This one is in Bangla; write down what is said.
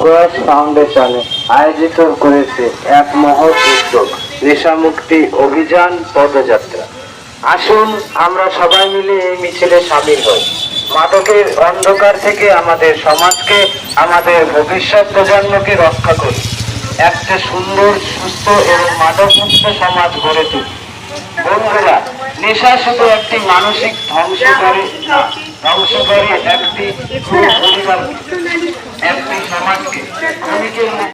প্রয়াস ফাউন্ডেশন আয়োজিত করেছে এক মহৎ উদ্যোগ, নেশামুক্তি অভিযান পদযাত্রা। আসুন আমরা সবাই মিলে এই মিছিলে সামিল হই। মাদকের অন্ধকার থেকে আমাদের সমাজকে, আমাদের ভবিষ্যৎ প্রজন্মকে রক্ষা করি। একটা সুন্দর, সুস্থ এবং মাদকমুক্ত সমাজ গড়ে তুলি। বন্ধুরা, নেশা শুধু একটি মানসিক ধ্বংস করে না, ধ্বংস করে একটি পুরো পরিবার, একটি সমাজকে।